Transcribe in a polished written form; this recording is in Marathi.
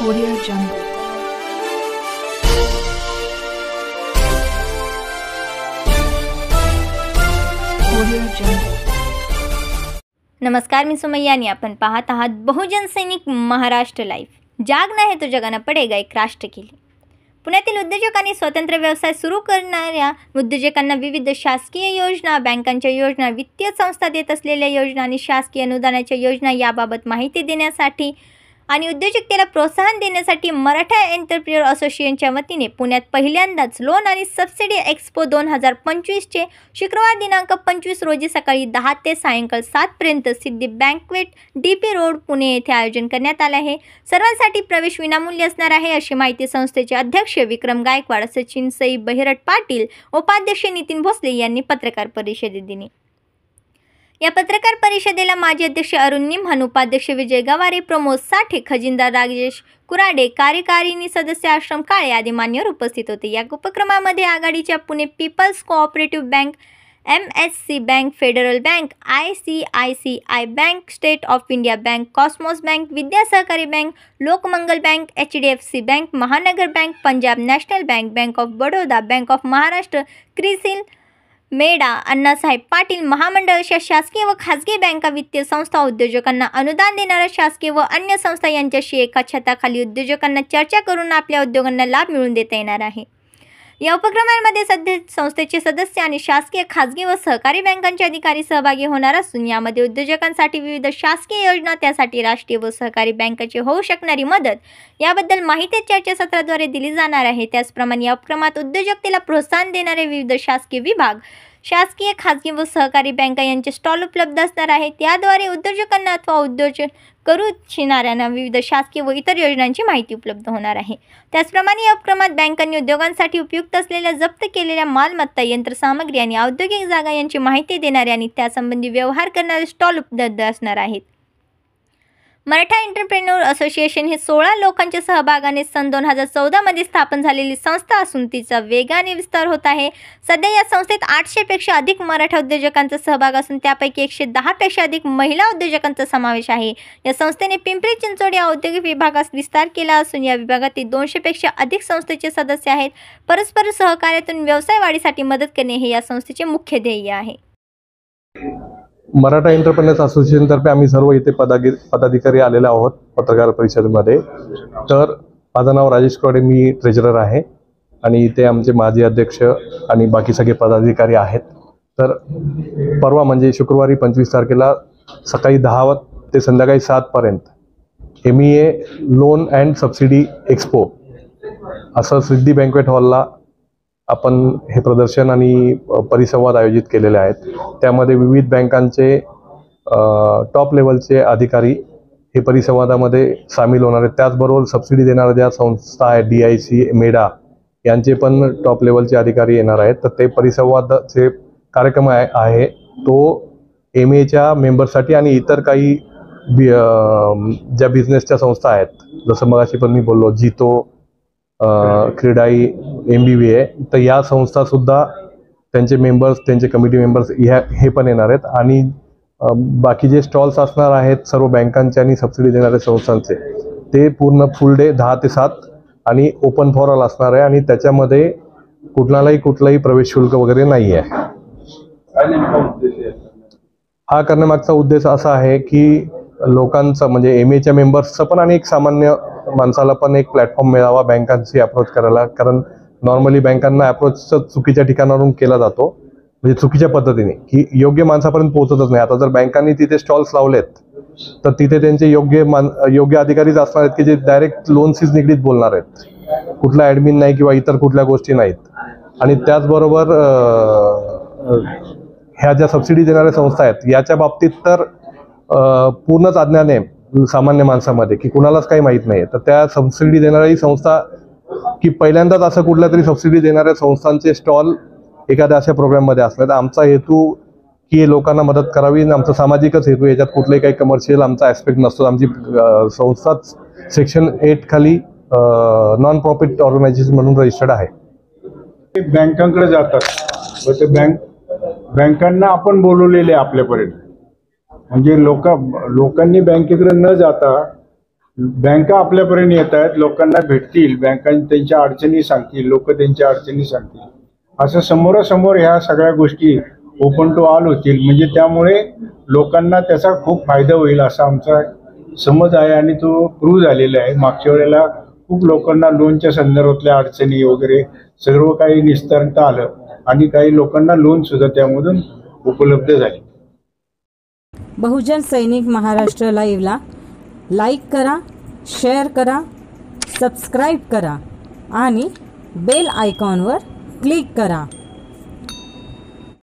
Audio Jungle. Audio Jungle. नमस्कार, मी सुमय्या आणि आपण पाहत आहात बहुजन सैनिक महाराष्ट्र लाईव्ह. जाग नाही तो जगाना पडेगा एक राष्ट्र केली. पुण्यातील उद्योजकांनी स्वतंत्र व्यवसाय सुरू करणाऱ्या उद्योजकांना विविध शासकीय योजना, बँकांच्या योजना, वित्तीय संस्था देत असलेल्या योजना आणि शासकीय अनुदानाच्या योजना याबाबत माहिती देण्यासाठी आणि उद्योजकतेला प्रोत्साहन देण्यासाठी मराठा एंटरप्रेन्योर असोसिएशनच्या वतीने पुण्यात पहिल्यांदाच लोन आणि सबसिडी एक्स्पो 2025चे शुक्रवार दिनांक 25 रोजी सकाळी 10 ते सायंकाळ 7 पर्यंत सिद्धी बँक्वेट DP रोड पुणे येथे आयोजन करण्यात आले आहे. सर्वांसाठी प्रवेश विनामूल्य असणार आहे अशी माहिती संस्थेचे अध्यक्ष विक्रम गायकवाड, सचिन सई, बहिरट पाटील, उपाध्यक्ष नितीन भोसले यांनी पत्रकार परिषदेत दिली. या पत्रकार परिषदेला माजी अध्यक्ष अरुण निमहन, उपाध्यक्ष विजय गवारे, प्रमोद साठे, खजिनदार राजेश कुराडे, कार्यकारिणी सदस्य आश्रम काळे आदी मान्यवर उपस्थित होते. या उपक्रमामध्ये आघाडीच्या Pune peoples cooperative bank, MSC bank, federal bank, ICICI bank, state of India bank, Cosmos bank, Vidya Sahakari bank, Lokmangal bank, HDFC bank, Mahanagar bank, Punjab national bank, bank of Baroda, bank of Maharashtra, Crisil, MEDA, Annasaheb Patil Mahamandal अशा शासकीय व खाजगी बँका, वित्तीय संस्था, उद्योजकांना अनुदान देणाऱ्या शासकीय व अन्य संस्था यांच्याशी एका छताखाली उद्योजकांना चर्चा करून आपल्या उद्योगांना लाभ मिळवून देता येणार आहे. या उपक्रमांमध्ये संस्थेचे सदस्य आणि शासकीय, खाजगी व सहकारी बँकांचे अधिकारी सहभागी होणार असून यामध्ये उद्योजकांसाठी विविध शासकीय योजना, त्यासाठी राष्ट्रीय व सहकारी बँकांची होऊ शकणारी मदत याबद्दल माहिती चर्चासत्राद्वारे दिली जाणार आहे. त्याचप्रमाणे या उपक्रमात उद्योजकतेला प्रोत्साहन देणारे विविध शासकीय विभाग, शासकीय, खाजगी व सहकारी बँका यांचे स्टॉल उपलब्ध असणार आहेत. याद्वारे उद्योजकांना अथवा उद्योजन करू इच्छिणाऱ्यांना विविध शासकीय व इतर योजनांची माहिती उपलब्ध होणार आहे. त्याचप्रमाणे या उपक्रमात बँकांनी उद्योगांसाठी उपयुक्त असलेल्या जप्त केलेल्या मालमत्ता, यंत्रसामग्री आणि औद्योगिक जागा यांची माहिती देणारे आणि त्यासंबंधी व्यवहार करणारे स्टॉल उपलब्ध असणार आहेत. मराठा एंटरप्रेन्योर असोसिएशन ही 16 लोकांच्या सहभागाने सन 2014 मध्ये स्थापन झालेली संस्था असून तिचा वेगाने विस्तार होत आहे. सध्या या संस्थेत 800 पेक्षा अधिक मराठा उद्योजकांचा सहभाग असून त्यापैकी 110 पेक्षा अधिक महिला उद्योजकांचा समावेश आहे. या संस्थेने पिंपरी चिंचवड या औद्योगिक विभागास विस्तार केला असून या विभागातील 200 पेक्षा अधिक संस्थेचे सदस्य आहेत. परस्पर सहकार्यातून व्यवसाय वाढीसाठी मदत करणे हे या संस्थेचे मुख्य ध्येय आहे. मराठा एंटरप्रेन्योर्स असोसिएशन तर्फे आम्ही सर्व इथे पदाधिकारी आलेले आहोत पत्रकार परिषदेमध्ये. तर माझं नाव राजेश कुराडे, मी ट्रेजरर आहे आणि इथे आमचे माजी अध्यक्ष आणि बाकी सगळे पदाधिकारी आहेत. तर परवा म्हणजे शुक्रवारी 25 तारखेला सकाळी 10 ते संध्याकाळी 7 पर्यंत MEA loan and subsidy expo असं सिद्धी बँक्वेट हॉलला आपण हे प्रदर्शन आणि परिसंवाद आयोजित केलेले आहेत. त्यामध्ये विविध बँकांचे टॉप लेवलचे अधिकारी हे परिसंवादामध्ये सामील होणार आहेत. त्याचबरोबर सबसिडी देणाऱ्या ज्या संस्था आहेत, DIC, मेडा यांचे पण टॉप लेवलचे अधिकारी येणार आहेत. तर ते परिसंवादाचे कार्यक्रम आहे तो MEAच्या मेंबरसाठी आणि इतर काही ज्या बिझनेसच्या संस्था आहेत, जसं मगाशी पण मी बोललो जितो, क्रीडाई, MBVA, तर या संस्थासुद्धा त्यांचे मेंबर्स, त्यांचे कमिटी मेंबर्स हे पण येणार आहेत. आणि बाकी जे स्टॉल्स असणार आहेत सर्व बँकांचे आणि सबसिडी देणाऱ्या संस्थांचे, ते पूर्ण फुल डे 10 ते 7 आणि ओपन फॉर ऑल असणार आहे आणि त्याच्यामध्ये कुठलाही प्रवेश शुल्क वगैरे नाही आहे. हा करण्यामागचा उद्देश असा आहे की लोकांचा म्हणजे MEAच्या मेंबर्सचं पण आणि एक सामान्य माणसाला पण एक प्लॅटफॉर्म मिळावा बँकांशी अप्रोच करायला. कारण नॉर्मली बँकांना अप्रोच चुकीच्या ठिकाणावरून केला जातो, म्हणजे चुकीच्या पद्धतीने, की योग्य माणसापर्यंत पोहोचतच नाही. आता जर बँकांनी तिथे स्टॉल्स लावलेत तर तिथे त्यांचे योग्य अधिकारीच असणार आहेत की जे डायरेक्ट लोनशीच निगडीत बोलणार आहेत, कुठला ॲडमिन नाही किंवा इतर कुठल्या गोष्टी नाहीत. आणि त्याचबरोबर ह्या ज्या सबसिडी देणाऱ्या संस्था आहेत याच्या बाबतीत तर पूर्णच अज्ञान आहे सामान्य माणसामध्ये, की कुणालाच काही माहीत नाही. तर त्या सबसिडी देणारी संस्था की पहिल्यांदाच असं कुठल्या तरी सबसिडी देणाऱ्या संस्थांचे स्टॉल एखाद्या अशा प्रोग्राममध्ये असतात. आमचा हेतू की लोकांना मदत करावी, आमचा सामाजिकच हेतू, याच्यात कुठलाही काही कमर्शियल आमचा ॲस्पेक्ट नसतो. आमची संस्थाच सेक्शन 8 खाली नॉन प्रॉफिट ऑर्गनायझेशन म्हणून रजिस्टर्ड आहे. बँकांकडे जातात व ते बँकांना आपण बोलवलेले आपल्यापर्यंत, म्हणजे लोकांनी बँकेकडे न जाता बँका आपल्यापर्यंत येत आहेत, लोकांना भेटतील, बँकांनी त्यांच्या अडचणी सांगतील, लोक त्यांच्या अडचणी सांगतील, असं समोरासमोर ह्या सगळ्या गोष्टी ओपन टू ऑल होतील. म्हणजे त्यामुळे लोकांना त्याचा खूप फायदा होईल असा आमचा समज आहे आणि तो प्रूव्ह झालेला आहे. मागच्या वेळेला खूप लोकांना लोनच्या संदर्भातल्या अडचणी वगैरे सर्व काही निस्तारता आलं आणि काही लोकांना लोन सुद्धा त्यामधून उपलब्ध झाले. बहुजन सैनिक महाराष्ट्र लाईव्हला लाईक करा, शेअर करा, सबस्क्राईब करा आणि बेल आयकॉनवर क्लिक करा.